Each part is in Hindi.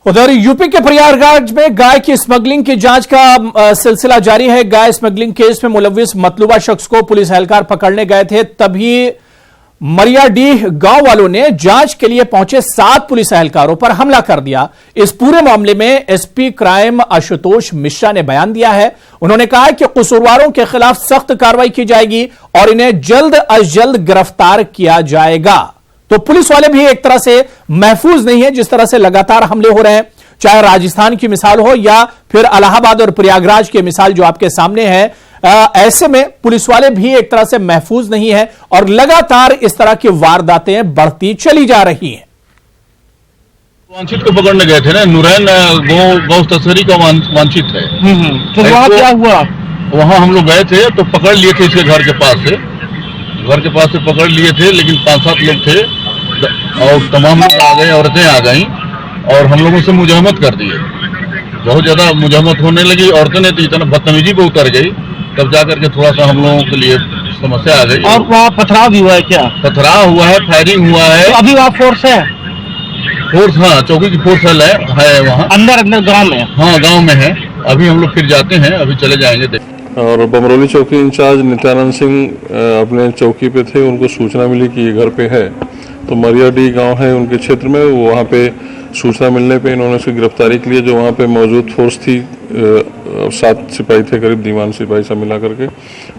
उधर यूपी के प्रयागराज में गाय की स्मगलिंग की जांच का सिलसिला जारी है। गाय स्मगलिंग केस में मुलविस मतलूबा शख्स को पुलिस एहलकार पकड़ने गए थे, तभी मरियाडीह गांव वालों ने जांच के लिए पहुंचे 7 पुलिस एहलकारों पर हमला कर दिया। इस पूरे मामले में एसपी क्राइम आशुतोष मिश्रा ने बयान दिया है। उन्होंने कहा कि कसूरवारों के खिलाफ सख्त कार्रवाई की जाएगी और इन्हें जल्द अज जल्द गिरफ्तार किया जाएगा। तो पुलिस वाले भी एक तरह से महफूज नहीं है, जिस तरह से लगातार हमले हो रहे हैं, चाहे राजस्थान की मिसाल हो या फिर इलाहाबाद और प्रयागराज की मिसाल जो आपके सामने है। ऐसे में पुलिस वाले भी एक तरह से महफूज नहीं है और लगातार इस तरह की वारदातें बढ़ती चली जा रही हैं। वांछित को पकड़ने गए थे ना, नूरैन गौ तस्करी का वांछित है। तो वहां क्या हुआ? वहां हम लोग गए थे तो पकड़ लिए थे, इसके घर के पास से पकड़ लिए थे, लेकिन 5-7 लोग थे और तमाम लोग आ गए, औरतें आ गई और हम लोगों से मुजाहमत कर दिए। बहुत ज्यादा मुजाहमत होने लगी, औरतें ने तो इतना बदतमीजी पे उतर गई, तब जाकर के थोड़ा सा हम लोगों के लिए समस्या आ गई। और वहाँ पथराव भी हुआ है क्या? पथराव हुआ है, फायरिंग हुआ है। तो अभी वहाँ फोर्स है? फोर्स, हाँ, चौकी की फोर्स है वहाँ अंदर गाँव में? हाँ, गाँव में है। अभी हम लोग फिर जाते हैं, अभी चले जाएंगे। और बमरौली चौकी इंचार्ज नित्यानंद सिंह अपने चौकी पे थे, उनको सूचना मिली कि ये घर पे है, तो मरियाडीह गांव है उनके क्षेत्र में। वहाँ पे सूचना मिलने पे इन्होंने उसकी गिरफ्तारी के लिए जो वहाँ पे मौजूद फोर्स थी, 7 सिपाही थे करीब, दीवान सिपाही सब मिला करके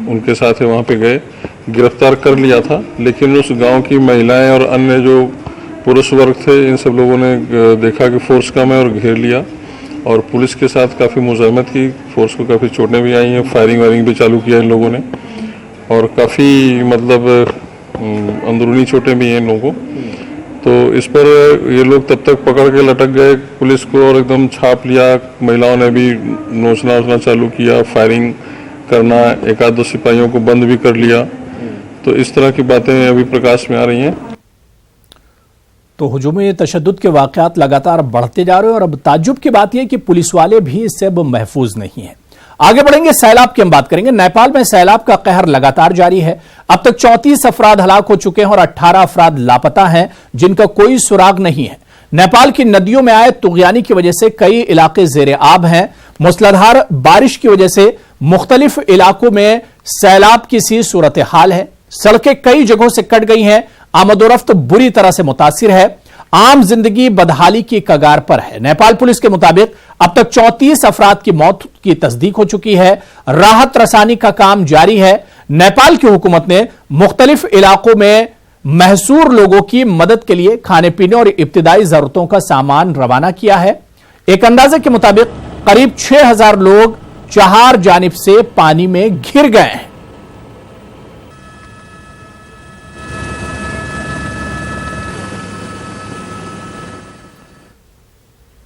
उनके साथ वहाँ पे गए, गिरफ्तार कर लिया था। लेकिन उस गाँव की महिलाएं और अन्य जो पुरुष वर्ग थे, इन सब लोगों ने देखा कि फोर्स कम है और घेर लिया और पुलिस के साथ काफ़ी मुजाहमत की। फोर्स को काफ़ी चोटें भी आई हैं, फायरिंग वायरिंग भी चालू किया इन लोगों ने और काफ़ी मतलब अंदरूनी चोटें भी हैं इन लोगों को। तो इस पर ये लोग तब तक पकड़ के लटक गए पुलिस को और एकदम छाप लिया। महिलाओं ने भी नोचना चालू किया, फायरिंग करना, 1-2 सिपाहियों को बंद भी कर लिया। तो इस तरह की बातें अभी प्रकाश में आ रही हैं। तो हुजूम तशद्दुद के वाक़यात लगातार बढ़ते जा रहे हैं और अब ताज्जुब की बात यह कि पुलिस वाले भी इससे अब महफूज नहीं हैं। आगे बढ़ेंगे, सैलाब की हम बात करेंगे। नेपाल में सैलाब का कहर लगातार जारी है। अब तक 34 अफराद हलाक हो चुके हैं और 18 अफराद लापता हैं, जिनका कोई सुराग नहीं है। नेपाल की नदियों में आए तुग़यानी की वजह से कई इलाके जेर आब हैं। मूसलाधार बारिश की वजह से मुख्तलिफ इलाकों में सैलाब की सी सूरत हाल है। सड़कें कई जगहों से कट गई हैं, आमदोरफ्त बुरी तरह से मुतासिर है, आम जिंदगी बदहाली की कगार पर है। नेपाल पुलिस के मुताबिक अब तक 34 अफराद की मौत की तस्दीक हो चुकी है। राहत रसानी का काम जारी है। नेपाल की हुकूमत ने मुख्तलिफ इलाकों में महसूर लोगों की मदद के लिए खाने पीने और इब्तिदाई जरूरतों का सामान रवाना किया है। एक अंदाजे के मुताबिक करीब 6000 लोग 4 जानिब से पानी में घिर गए हैं।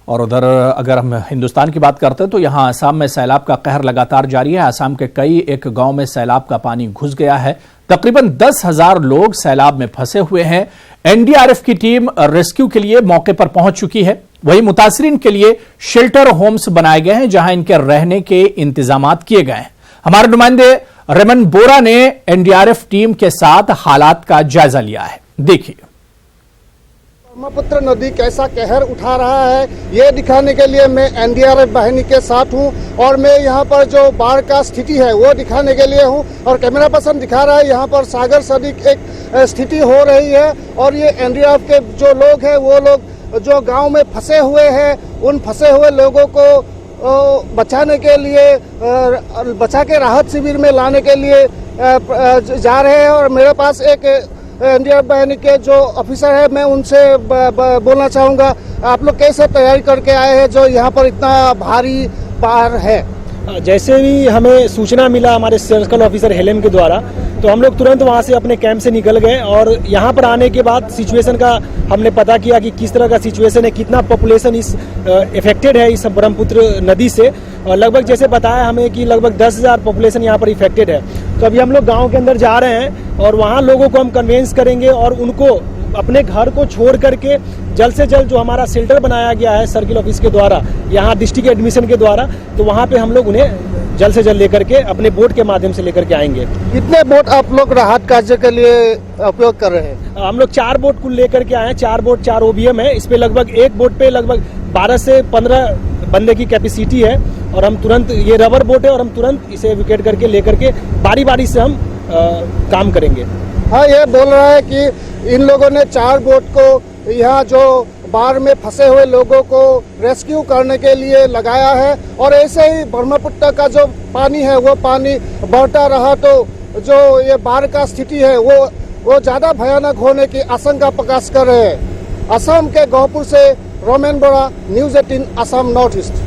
और उधर अगर हम हिंदुस्तान की बात करते हैं तो यहां आसाम में सैलाब का कहर लगातार जारी है। आसाम के कई एक गांव में सैलाब का पानी घुस गया है। तकरीबन 10,000 लोग सैलाब में फंसे हुए हैं। एनडीआरएफ की टीम रेस्क्यू के लिए मौके पर पहुंच चुकी है। वहीं मुतासरीन के लिए शेल्टर होम्स बनाए गए हैं, जहां इनके रहने के इंतजाम किए गए हैं। हमारे नुमाइंदे रेमन बोरा ने एनडीआरएफ टीम के साथ हालात का जायजा लिया है। देखिए, ब्रह्मपुत्र नदी कैसा कहर उठा रहा है, ये दिखाने के लिए मैं एनडीआरएफ बाहिनी के साथ हूँ और मैं यहाँ पर जो बाढ़ का स्थिति है वो दिखाने के लिए हूँ। और कैमरा पर्सन दिखा रहा है यहाँ पर सागर सदृश एक स्थिति हो रही है। और ये एनडीआरएफ के जो लोग हैं, वो लोग जो गांव में फंसे हुए हैं, उन फंसे हुए लोगों को बचाने के लिए, बचा के राहत शिविर में लाने के लिए जा रहे हैं। और मेरे पास एक एनडीआरएफ बाहिनी के जो ऑफिसर है, मैं उनसे बोलना चाहूँगा, आप लोग कैसे तैयारी करके आए हैं जो यहाँ पर इतना भारी बाढ़ है? जैसे भी हमें सूचना मिला हमारे सर्कल ऑफिसर हेलेम के द्वारा, तो हम लोग तुरंत वहाँ से अपने कैंप से निकल गए और यहाँ पर आने के बाद सिचुएशन का हमने पता किया कि किस तरह का सिचुएशन है, कितना पॉपुलेशन इस इफेक्टेड है इस ब्रह्मपुत्र नदी से। और लगभग जैसे बताया हमें कि लगभग 10,000 पॉपुलेशन यहाँ पर इफेक्टेड है। तो अभी हम लोग गाँव के अंदर जा रहे हैं और वहाँ लोगों को हम कन्वेंस करेंगे और उनको अपने घर को छोड़ करके जल्द से जल्द जो हमारा शेल्टर बनाया गया है सर्किल ऑफिस के द्वारा, यहाँ डिस्ट्रिक्ट एडमिशन के द्वारा, तो वहाँ पे हम लोग उन्हें जल्द से जल्द लेकर के अपने बोट के माध्यम से लेकर के आएंगे। कितने बोट आप लोग राहत कार्य के लिए उपयोग कर रहे हैं? हम लोग 4 बोट कुल लेकर के आए हैं। 4 बोट 4 OBM है। इस पे लगभग एक बोट पे लगभग 12 से 15 बंदे की कैपेसिटी है और हम तुरंत, ये रबर बोट है और हम तुरंत इसे एविक्यूएट करके लेकर के बारी बारी से हम काम करेंगे। हाँ, ये बोल रहा है कि इन लोगों ने 4 बोट को यहाँ जो बाढ़ में फंसे हुए लोगों को रेस्क्यू करने के लिए लगाया है और ऐसे ही ब्रह्मपुत्र का जो पानी है वो पानी बढ़ता रहा तो जो ये बाढ़ का स्थिति है वो ज्यादा भयानक होने की आशंका प्रकाश कर रहे हैं। असम के गौपुर से रोमेन बोरा, न्यूज़ 18 असम नॉर्थ ईस्ट।